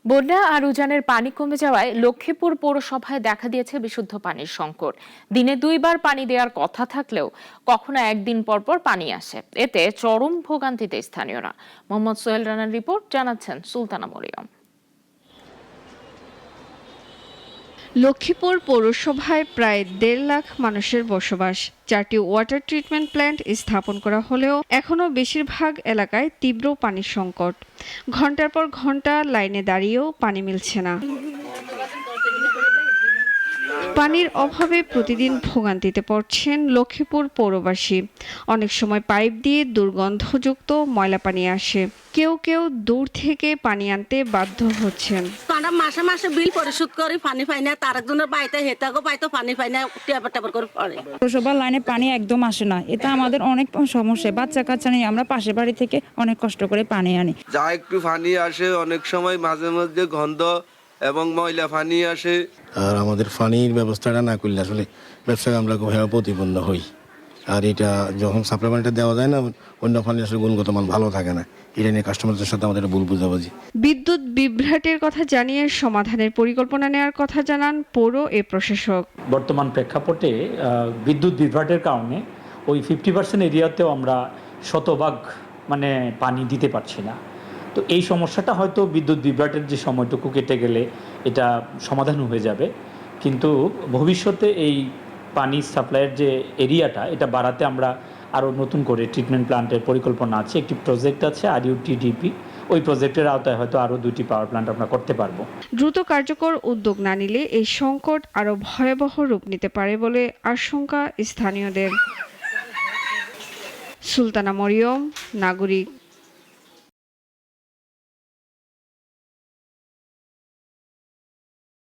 বন্যা আর উজানের পানি কমে যাওয়ায় লক্ষ্মীপুর পৌরসভায় দেখা দিয়েছে বিশুদ্ধ পানির সংকট। দিনে 2 বার পানি দেওয়ার কথা থাকলেও কখনো একদিন পর পর পানি আসে, এতে চরম ভোগান্তিতে স্থানীয়রা। মোহাম্মদ সোহেল রানার রিপোর্ট, জানাচ্ছেন সুলতানা মরিয়ম। লক্ষ্মীপুর পৌরসভায় প্রায় 1.5 লাখ মানুষের বসবাস। 4টি ওয়াটার ট্রিটমেন্ট প্ল্যান্ট স্থাপন করা হলেও এখনও বেশিরভাগ এলাকায় তীব্র পানির সংকট। ঘন্টার পর ঘন্টা লাইনে দাঁড়িয়েও পানি মিলছে না। পানির অভাবে প্রতিদিন ভোগান্তিতে পড়ছেন লক্ষ্মীপুর পৌরবাসী। অনেক সময় পাইপ দিয়ে দুর্গন্ধযুক্ত ময়লা পানি আসে। কেউ কেউ দূর থেকে পানি আনতে বাধ্য হচ্ছেন। মাসে মাসে বিল পরিশোধ করে পানি পাই না, তার একজনের বাড়িতে হেতাগো পাইতো পানি পাই না, টেপার করে পড়ে। পৌরসভার লাইনে পানি একদম আসে না, এটা আমাদের অনেক সমস্যা। বাচ্চা কাচ্চা নিয়ে আমরা পাশের বাড়ি থেকে অনেক কষ্ট করে পানি আনি। যা একটু পানি আসে, অনেক সময় মাঝে মধ্যে গন্ধ এবং ময়লা পানি আসে। আর আমাদের পানির ব্যবস্থাটা না করলে আসলে ব্যবসায় আমরা খুব প্রতিপন্ন হই। আর এটা যখন সাপ্লাই পানিটা দেওয়া যায় না, অন্য পানি আসলে গুণগত মান ভালো থাকে না। এটা নিয়ে কাস্টমারদের সাথে আমাদের ভুল বুঝাবুঝি। বিদ্যুৎ বিভ্রাটের কথা জানিয়ে সমাধানের পরিকল্পনা নেওয়ার কথা জানান পৌর প্রশাসক। বর্তমান প্রেক্ষাপটে বিদ্যুৎ বিভ্রাটের কারণে ওই 50% এরিয়াতেও আমরা শতভাগ পানি দিতে পারছি না। তো এই সমস্যাটা হয়তো বিদ্যুৎ বিভ্রাটের যে সময়টুকু কেটে গেলে এটা সমাধান হয়ে যাবে, কিন্তু ভবিষ্যতে এই পানি সাপ্লাইয়ের যে এরিয়াটা এটা বাড়াতে আমরা আরও নতুন করে ট্রিটমেন্ট প্ল্যান্টের পরিকল্পনা আছে। একটি প্রজেক্ট আছে RUTDP, ওই প্রজেক্টের আওতায় হয়তো আরও 2টি পাওয়ার প্ল্যান্ট আমরা করতে পারবো। দ্রুত কার্যকর উদ্যোগ না নিলে এই সংকট আরও ভয়াবহ রূপ নিতে পারে বলে আশঙ্কা স্থানীয়দের। সুলতানা মরিয়ম, নাগরিক।